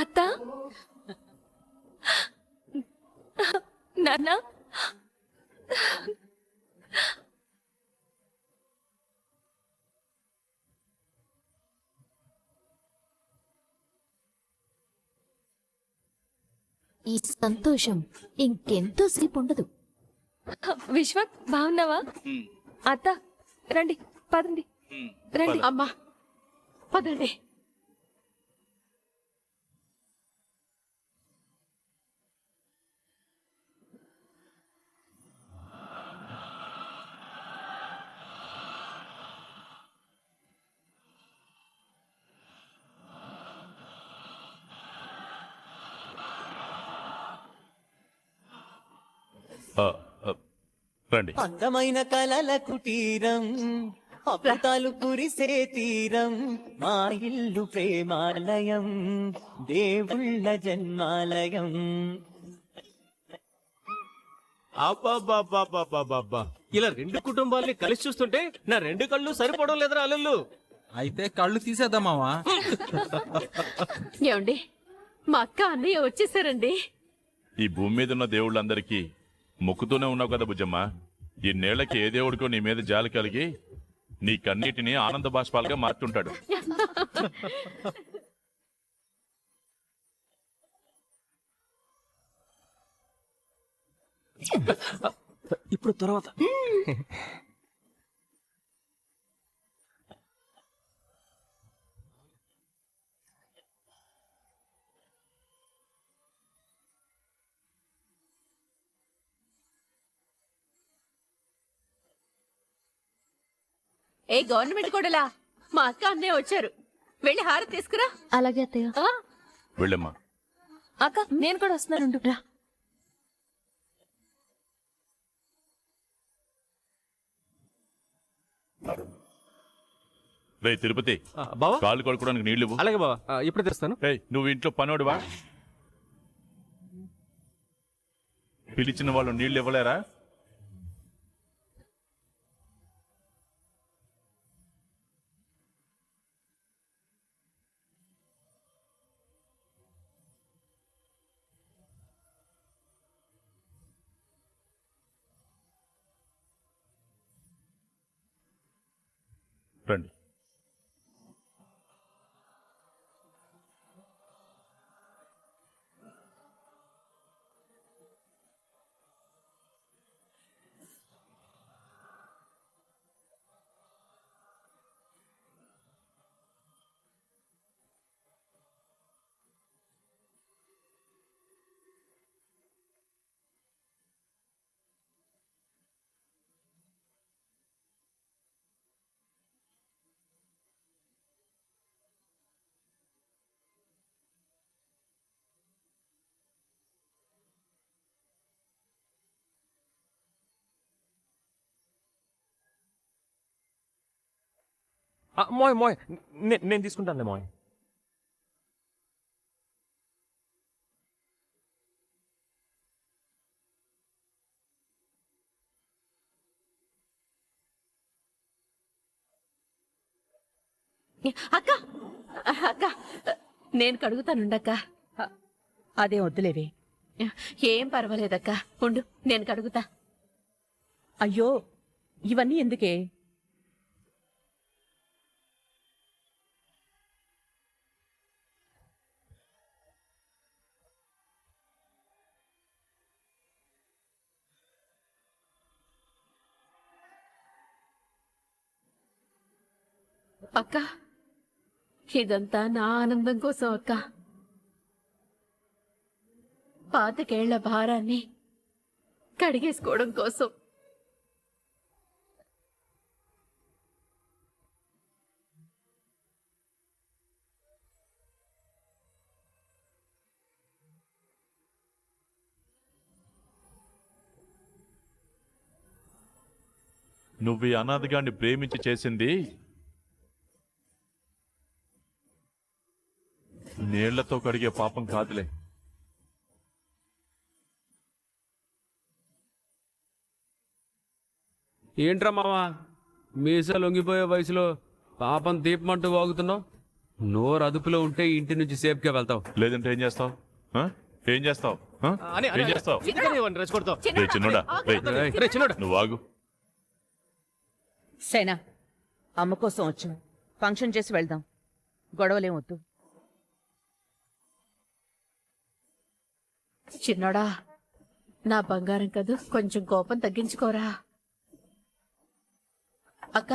అత్త నాన్న ఈ సంతోషం ఇంకెంతోసేపు ఉండదు. విశ్వ బాగున్నావా? అత్త రండి, పదండి, రండి. అమ్మా పదండి. రండి. అందమైన కలల కుటీరం, అద్భుతాలు కురిసే తీరం, మా ఇల్లు ప్రేమాలయం, దేవుళ్ళ జన్మాలయం. అబ్బా ఇలా రెండు కుటుంబాల్ని కలిసి చూస్తుంటే నా రెండు కళ్ళు సరిపోవడం లేదురా అల్లుళ్ళు. అయితే కళ్ళు తీసేద్దాం మావా. ఏమండి, మా అక్క అన్నయ్య వచ్చేసారండి. ఈ భూమి మీద ఉన్న దేవుళ్ళందరికీ మొక్కుతూనే ఉన్నావు కదా బుజ్జమ్మ. ఈ నేళ్లకి ఏ దేవుడికో నీ మీద జాలి కలిగి నీ కన్నీటిని ఆనంద బాష్పాలుగా మార్చుంటాడు. ఇప్పుడు తర్వాత ఏ గవర్నమెంట్ కూడలా, మా అక్క అన్నయ్య వచ్చారు. వెళ్ళి హారతి తీసుకురా. అలాగే అత్తయ్య. వెళ్ళమ్మా. అక్క నేను కూడా వస్తున్నాను. రా. రే తిరుపతి, బావా కాళ్ళు కొడుకోవడానికి నీళ్లు ఇవ్వు. అలాగే బావా, ఇప్పుడు తెస్తాను. ఏయ్, నువ్వు ఇంట్లో పనోడివా? పిలిచిన వాళ్ళు నీళ్లు ఇవ్వలేరా? రండి. మోయ్ మోయ్ నేను తీసుకుంటానులే మోయ్. అక్క అక్క నేను కడుగుతానుండక్క. అదే వద్దులేవే. ఏం పర్వాలేదక్క, ఉండు నేను కడుగుతా. అయ్యో, ఇవన్నీ ఎందుకే? అక్క ఇదంతా నా ఆనందం కోసం అక్క. పాతికేళ్ల భారాన్ని కడిగేసుకోవడం కోసం. నువ్వు ఈ అనాథగాన్ని ప్రేమించి చేసింది నీళ్లతో కడిగే పాపం కాదులే. ఏంట్రా మావా, మీసా లొంగిపోయే వయసులో పాపం దీపమంటూ వాగుతున్నావు? నోరు అదుపులో ఉంటే ఇంటి నుంచి సేఫ్ గా వెళ్తావు. లేదంటే ఏం చేస్తావు? ఏం చేస్తావు? ఏం చేస్తావు? రెచ్చగొడతావు. రే చిన్నోడా, రే చిన్నోడా, నువ్వు ఆగు. సేనా అమ్మ కోసం వచ్చాం, ఫంక్షన్ చేసి వెళ్దాం, గొడవలేం వద్దు. చిన్నోడా, నా బంగారం కదూ, కొంచెం కోపం తగ్గించుకోరా. అక్క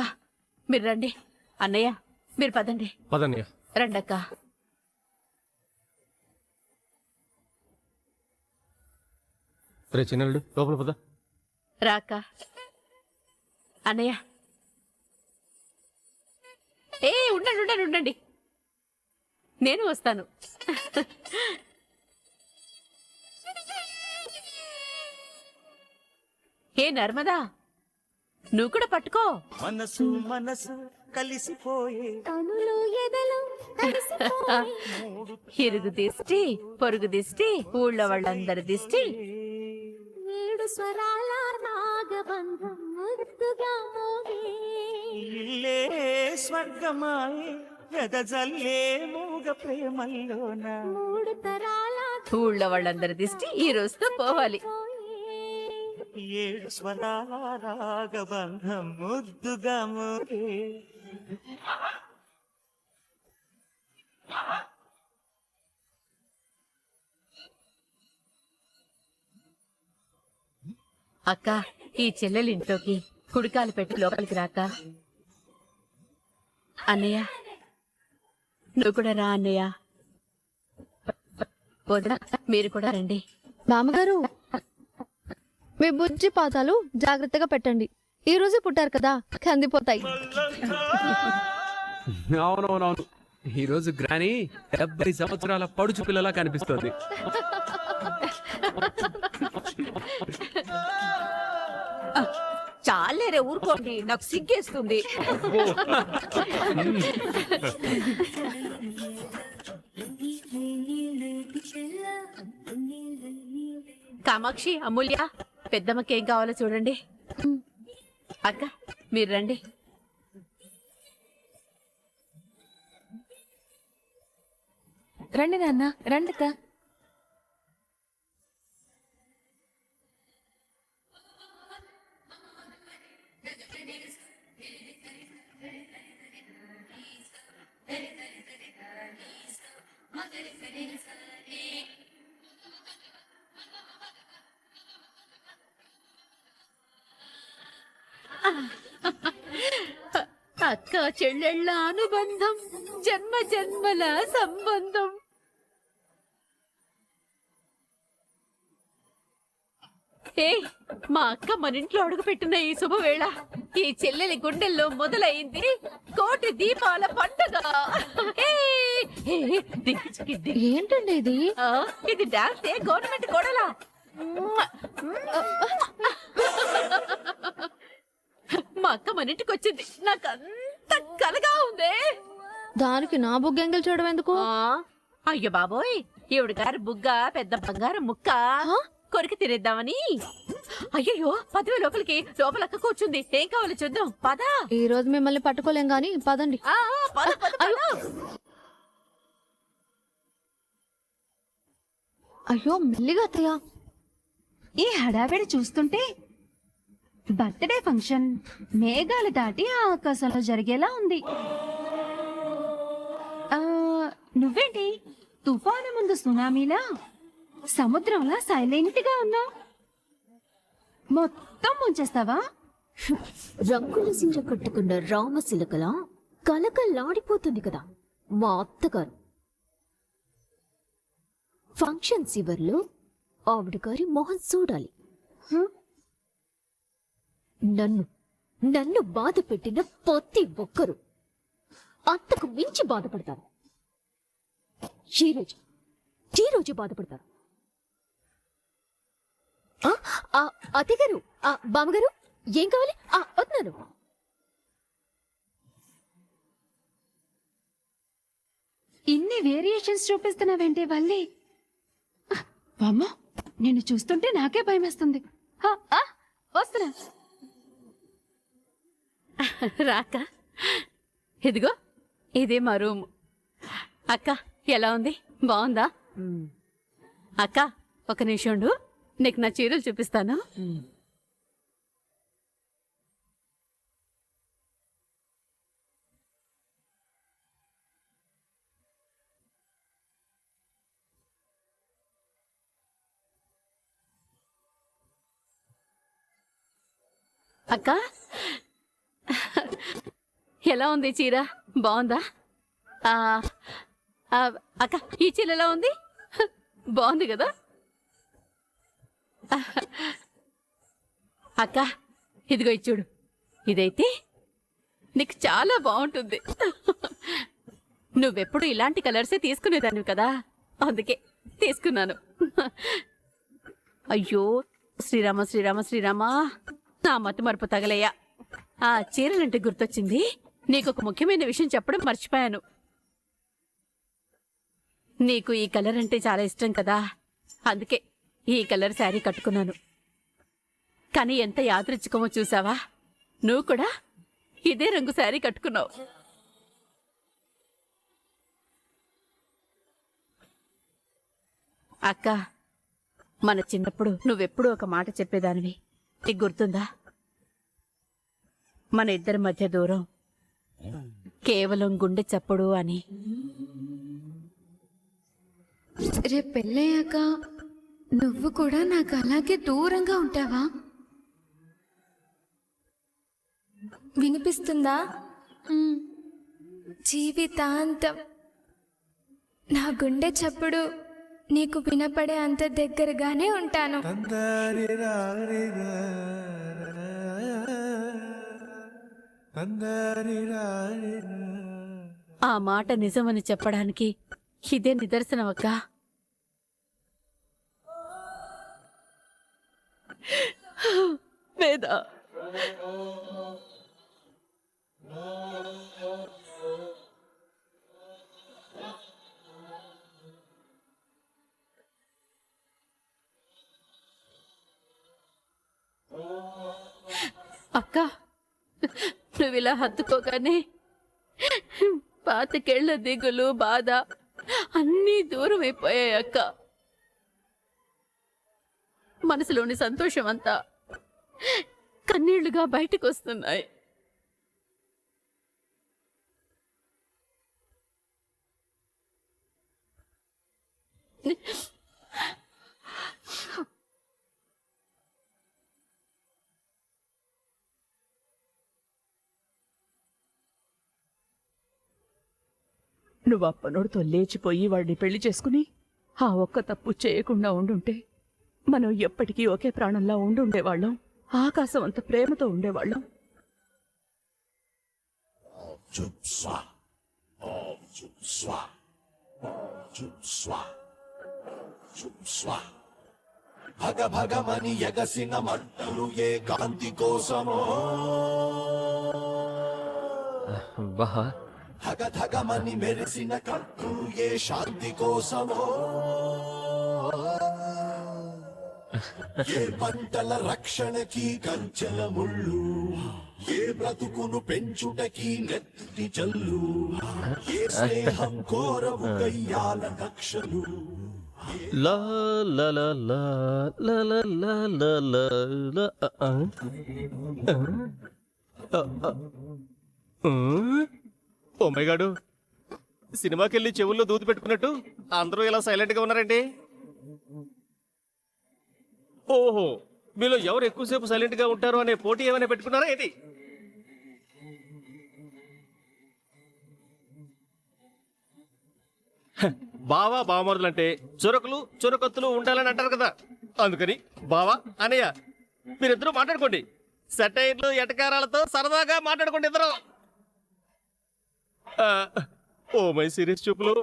మీరు రండి, అన్నయ్య మీరు పదండి. పదన్నయ్య. రండి అక్క. రే చిన్నల్లుడు, లోపల పద. రా అక్క. అన్నయ్య ఉండండి ఉండండి ఉండండి, నేను వస్తాను. ఏ నర్మదా, నువ్వు కూడా పట్టుకో. మనసు మనసు కలిసిపోయే ఇరుగు దిష్టి, పొరుగు దిష్టి, ఊళ్ళో వాళ్ళందరి దిష్టి. ఇల్లే స్వర్గమాయే ఎదజల్లే మూగ ప్రేమల్లోన ఊళ్ళో వాళ్ళందరి దిష్టి ఈ రోజుతో పోవాలి. 7 స్వరాల రాగబంధం ముద్దుగా మోగే. అక్క, ఈ చెల్లెలు ఇంట్లోకి కుడికాలు పెట్టి లోపలికి రాక. అన్నయ్య నువ్వు కూడా రా. అన్నయ్య వదిన మీరు కూడా రండి. మామగారు, మీ బుజ్జి పాదాలు జాగ్రత్తగా పెట్టండి. ఈ రోజు పుట్టారు కదా, కందిపోతాయి. అవునవునవును, ఈ రోజు గ్రాని 70 సంవత్సరాల పడుచు పిల్లలా కనిపిస్తుంది. చాలేరే ఊరుకోండి, నాకు సిగ్గేస్తుంది. కామాక్షి, అమూల్య, పెద్దమ్మకి ఏం కావాలో చూడండి. అక్క మీరు రండి. రండి నాన్న, రండి అక్క. అక్క చెల్లెళ్ళ అనుబంధం, జన్మ జన్మల సంబంధం. ఏ మా అక్క మన ఇంట్లో అడుగు పెట్టిన ఈ శుభవేళ ఈ చెల్లెలి గుండెల్లో మొదలైంది కోటి దీపాల పండుగ. ఏంటండి ఇది? ఇది డాన్స్ గవర్నమెంట్ కోడలా? మా అక్క మన ఇంటికి వచ్చింది, నాకు అంత కలగా ఉంది. దానికి నా బుగ్గెంగలు చూడడం ఎందుకు? అయ్యో బాబోయ్, ఈవిడ గారి బుగ్గ పెద్ద బంగారం ముక్క, కొరికి తినేద్దామని. అయ్యో 10,000 లోపలికి, లోపలక్క కూర్చుంది. ఏం కావాలో చూద్దాం, పద. ఈ రోజు మిమ్మల్ని పట్టుకోలేం గాని పదండి. పద పద పద. అయ్యో మెల్లిగా అత్తయ్య. ఈ హడావిడి చూస్తుంటే బర్త్డే ఫంక్షన్ మేఘాలు దాటి ఆ ఆకాశంలో జరిగేలా ఉంది. నువ్వేంటి తుఫాను ముందు సునామీలా సముద్రంలా సైలెంట్ గా ఉన్నావు? మొత్తం ముంచేస్తావా? రంగుల సీర కట్టుకున్న రామశిలకలా కలకల్లాడిపోతుంది కదా మా అత్తగారు. ఫంక్షన్ చివర్లో ఆవిడ గారి మొహం చూడాలి. నన్ను బాధ పెట్టిన ప్రతి ఒక్కరు అంతకు మించి బాధపడతారు. ఈ రోజు బాధపడతారు. అత్తగారు, బామ్మగారు, ఏం కావాలి? వస్తున్నాను. ఇన్ని వేరియేషన్స్ చూపిస్తున్నావేంటి వల్లి? అమ్మో, నిన్ను చూస్తుంటే నాకే భయమేస్తుంది. వస్తున్నా. రాక, ఇదిగో ఇదే మా రూమ్. అక్క ఎలా ఉంది? బాగుందా? అక్క ఒక నిమిషం ఉండు, నీకు నా చీరలు చూపిస్తాను. అక్క ఎలా ఉంది చీర? బాగుందా? అక్క ఈ చీర ఎలా ఉంది? బాగుంది కదా అక్క. ఇదిగో ఇచ్చుడు, ఇదైతే నీకు చాలా బాగుంటుంది. నువ్వెప్పుడు ఇలాంటి కలర్సే తీసుకునేదాన్ని కదా, అందుకే తీసుకున్నాను. అయ్యో శ్రీరామ శ్రీరామ శ్రీరామ, నా మతి మరుపు తగలయ్యా. ఆ చీరలంటే గుర్తొచ్చింది, నీకు ఒక ముఖ్యమైన విషయం చెప్పడం మర్చిపోయాను. నీకు ఈ కలర్ అంటే చాలా ఇష్టం కదా, అందుకే ఈ కలర్ శారీ కట్టుకున్నాను. కానీ ఎంత యాదృచ్ఛికమో చూసావా, నువ్వు కూడా ఇదే రంగు శారీ కట్టుకున్నావు. అక్క, మన చిన్నప్పుడు నువ్వెప్పుడూ ఒక మాట చెప్పేదానివి, నీకు గుర్తుందా? మన ఇద్దరి మధ్య దూరం కేవలం గుండె చప్పుడు అని. రేపు పెళ్ళయ్యాక నువ్వు కూడా నాకు అలాగే దూరంగా ఉంటావా? వినిపిస్తుందా? జీవితాంతం నా గుండె చప్పుడు నీకు వినపడే అంత దగ్గరగానే ఉంటాను. ఆ మాట నిజమని చెప్పడానికి ఇదే నిదర్శనం అక్క. వేద, అక్క నువ్విలా హత్తుకోగానే పాతికేళ్ల దిగులు బాధ అన్నీ దూరం అయిపోయాయి అక్క. మనసులోని సంతోషం అంతా కన్నీళ్లుగా బయటకు వస్తున్నాయి. నువ్వు అప్పనోడితో లేచిపోయి వాడిని పెళ్లి చేసుకుని ఆ ఒక్క తప్పు చేయకుండా ఉండుంటే మనం ఎప్పటికీ ఒకే ప్రాణంలా ఉండుండేవాళ్ళం, ఆకాశం అంత ప్రేమతో ఉండేవాళ్ళం. భగభగమని ఎగసిన మంటలు ఏ కాంతి కోసమో, ధగధగమని మెరిసిన కత్తులు ఏ శాంతి కోసమో, ఏ పంటల రక్షణకి కంచెల ముళ్ళు, ఏ బ్రతుకును పెంచుటకి నెత్తి జల్లు, ఏ స్నేహం కోరవు కయ్యాల కక్షలు. లా లా లా లా లా లా లా లా లా లా. ఓ మై గాడు, సినిమాకి వెళ్ళి చెవుల్లో దూది పెట్టుకున్నట్టు అందరూ ఇలా సైలెంట్ గా ఉన్నారండి. ఓహో, మీలో ఎవరు ఎక్కువసేపు సైలెంట్ గా ఉంటారో అనే పోటీ ఏమైనా పెట్టుకున్నారా ఏంటి? బావా బావమరులంటే చురకులు చురకత్తులు ఉండాలని అంటారు కదా, అందుకని బావా అనయ్య మీరిద్దరూ మాట్లాడుకోండి. సెటైర్లు ఎటకారాలతో సరదాగా మాట్లాడుకోండి ఇద్దరు. ఓ మై సీరియస్ చూపులు,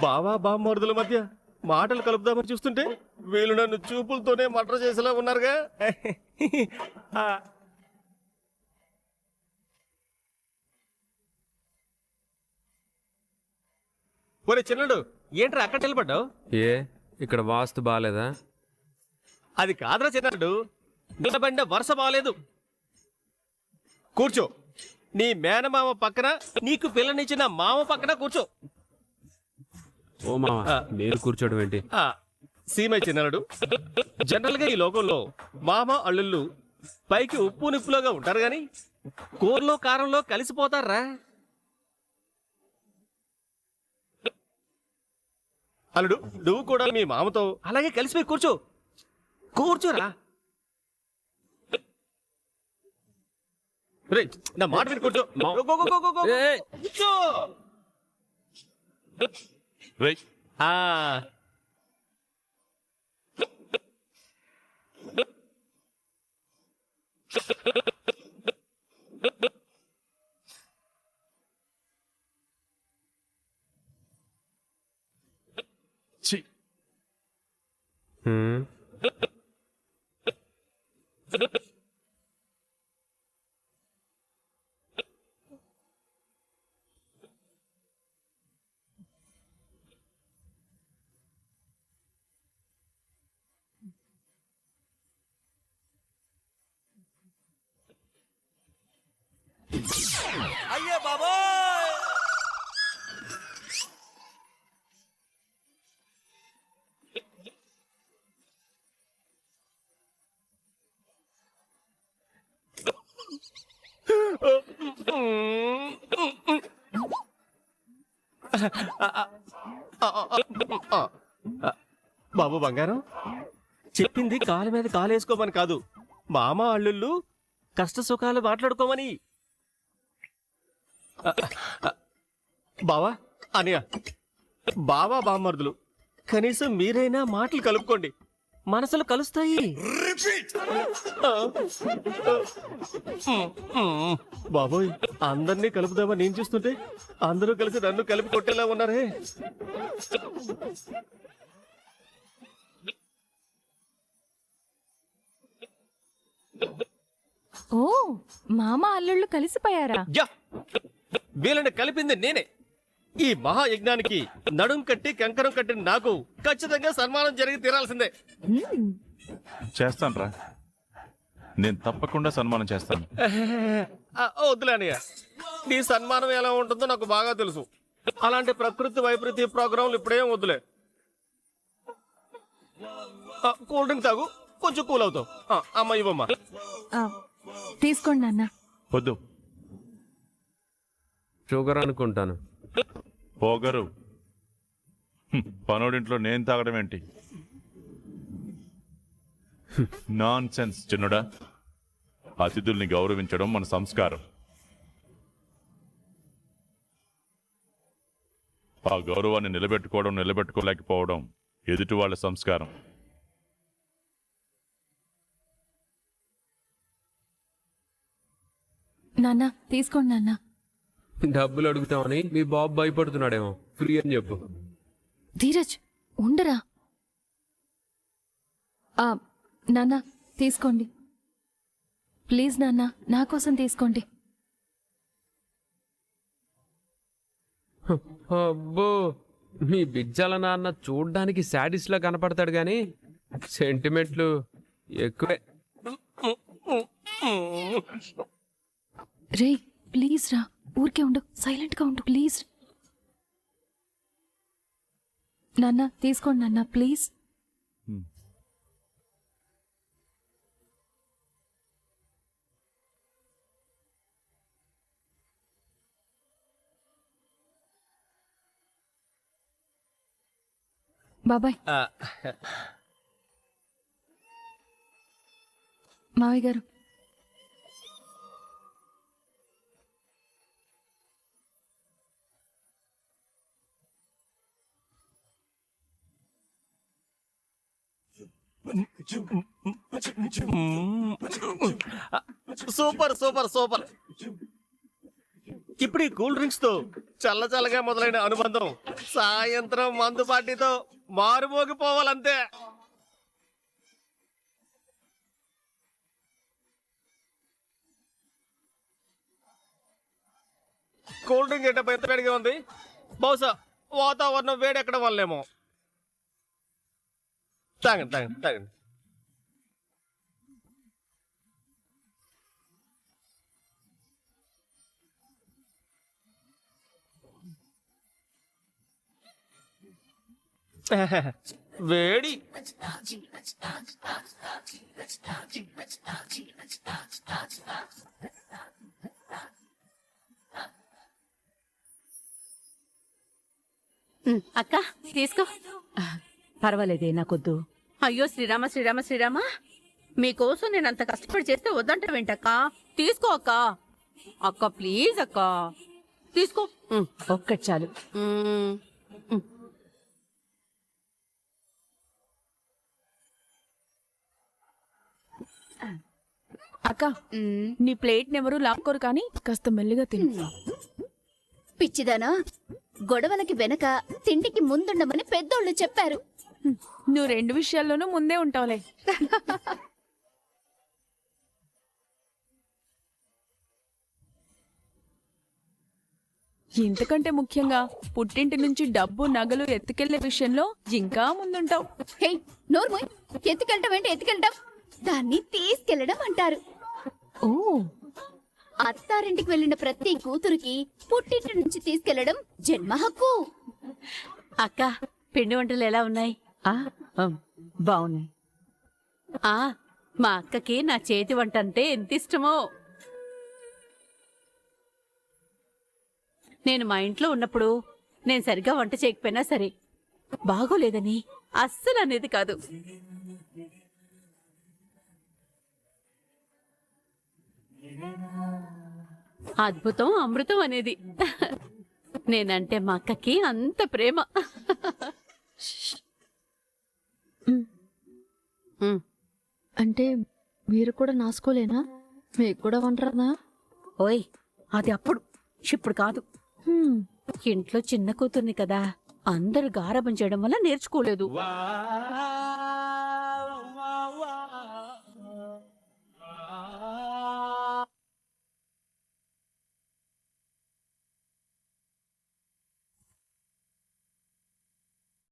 బావా బావమరుదుల మధ్య మాటలు కలుపుదామని చూస్తుంటే వీళ్ళు నన్ను చూపులతోనే మటర్ చేసేలా ఉన్నారుగా. ఒరే చిన్నడు, ఏంట్రా అక్కడ నిలబడ్డావు? ఏ ఇక్కడ వాస్తు బాగాలేదా? అది కాదురా చిన్నడు, నిలబడిన వరుస బాగాలేదు. కూర్చో, నీ మేనమామ పక్కన నీకు పిల్లనిచ్చిన మామ పక్కన కూర్చో. ఓ మామ నేను కూర్చోవడం ఏంటి? సీమయ్య చిన్నలుడు, జనరల్ గా ఈ లోకంలో మామ అల్లుళ్ళు పైకి ఉప్పు నిప్పులోగా ఉంటారు గాని కూరలో కారంలో కలిసిపోతారా? అల్లుడు, నువ్వు కూడా మీ మామతో అలాగే కలిసిపోయి కూర్చోరా. రే, నా మాట విని కూర్చో. కూర్చో. రేయ్ ఛీ, అయ్యే బాబా బాబు బంగారం, చెప్పింది కాలు మీద కాలేసుకోమని కాదు, మామ అల్లుళ్ళు కష్ట సుఖాలు మాట్లాడుకోమని. బావా అనియా, బావా బామ్మర్దులు, కనీసం మీరైనా మాటలు కలుపుకోండి, మనసులు కలుస్తాయి. బాబోయ్, అందరినీ కలుపుదామని నేను చూస్తుంటే అందరూ కలిసి నన్ను కలిపి కొట్టేలా ఉన్నారే. ఓ, మామ అల్లుళ్ళు కలిసిపోయారా? వీళ్ళని కలిపింది నేనే. ఈ మహాయజ్ఞానికి నడుం కట్టి కంకరం కట్టిన నాకు ఖచ్చితంగా సన్మానం జరిగి తీరాల్సిందే. చేస్తాను రా, నేను తప్పకుండా సన్మానం చేస్తాను. వద్దులేనయ్య, నీ సన్మానం ఎలా ఉంటుందో నాకు బాగా తెలుసు. అలాంటి ప్రకృతి వైపరీత్య ప్రోగ్రాంలు ఇప్పుడేం వద్దులే. కూల్ డ్రింక్ తాగు, కొంచెం కూల్ అవుతావు. అమ్మ ఇవ్వమ్మా. తీసుకోండి నాన్న. వద్దు, షుగర్ అనుకుంటాను. పోగరు, పనోడింట్లో నేను తాగడం ఏంటి? Non sense చిన్నుడా. అతిథుల్ని గౌరవించడం మన సంస్కారం. ఆ గౌరవాన్ని నిలబెట్టుకోలేకపోవడం ఎదుటి వాళ్ళ సంస్కారం. నాన్న తీసుకోండి నాన్న. డబ్బులు అడుగుతామని మీ బాబు భయపడుతున్నాడేమో. ఫ్రీ అని చెప్పు. ధీరజ్ ఉండరా. నాన్న తీసుకోండి ప్లీజ్. నాన్న నా కోసం తీసుకోండి. అబ్బో, మీ బిజ్జల నాన్న చూడ్డానికి శాడిస్ట్ లా కనపడతాడు గాని సెంటిమెంట్లు ఎక్కువే. రే ప్లీజ్ రా, ఊరికే ఉండు, సైలెంట్ గా ఉండు ప్లీజ్. నాన్న తీసుకోండి నాన్న ప్లీజ్. బాబాయ్. మావయ్య గారు. Super super super. ఇప్పుడు ఈ కూల్ డ్రింక్స్ తో చల్లగా మొదలైన అనుబంధం సాయంత్రం మందు పార్టీతో మారుమోగిపోవాలంతే. కూల్ డ్రింక్ ఎంత వేడిగా ఉంది, బహుశా వాతావరణం వేడెక్కడం వల్లేమో. తాగండి తాగండి తాగండి. వేడి. అక్క తీసుకో. పర్వాలేదే నాకొద్దు. అయ్యో శ్రీరామ శ్రీరామ శ్రీరామ, మీకోసం నేను అంత కష్టపడి చేస్తే వద్దంట వెంటక్క. తీసుకో అక్క. అక్క ప్లీజ్ అక్క తీసుకో. ఒక్కటి చాలు. అక్క నీ ప్లేట్ నెవరు లాక్కోరు కానీ కాస్త మెల్లిగా తిను. పిచ్చిదానా, గొడవలకి వెనక తిండికి ముందుండమని పెద్దోళ్ళు చెప్పారు. నువ్వు 2 విషయాల్లోనూ ముందే ఉంటావులే. ఇంతకంటే ముఖ్యంగా పుట్టింటి నుంచి డబ్బు నగలు ఎత్తుకెళ్లే విషయంలో ఇంకా ముందుంటావు. హే నోర్మోయ్, ఎత్తుకెళ్ళటం ఏంటి? ఎత్తుకెళ్ళటం దాన్ని తీసుకెళ్లడం అంటారు. ఓ, అత్తారింటికి వెళ్ళిన ప్రతి కూతురికి పుట్టింటి నుంచి తీసుకెళ్లడం జన్మ హక్కు. అక్క పిండి వంటలు ఎలా ఉన్నాయి? బాగున్నాయి. మా అక్కకి నా చేతి వంట అంటే ఎంత ఇష్టమో. నేను మా ఇంట్లో ఉన్నప్పుడు నేను సరిగా వంట చేయకపోయినా సరే బాగోలేదని అస్సలు అనేది కాదు. అద్భుతం అమృతం అనేది. నేనంటే మా అక్కకి అంత ప్రేమ. అంటే మీరు కూడా నాసుకోలేనా? మీకు కూడా వంటరాదా? ఓయ్ అది అప్పుడు, ఇప్పుడు కాదు. ఇంట్లో చిన్న కూతుర్ని కదా, అందరు గారాబం చేయడం వల్ల నేర్చుకోలేదు.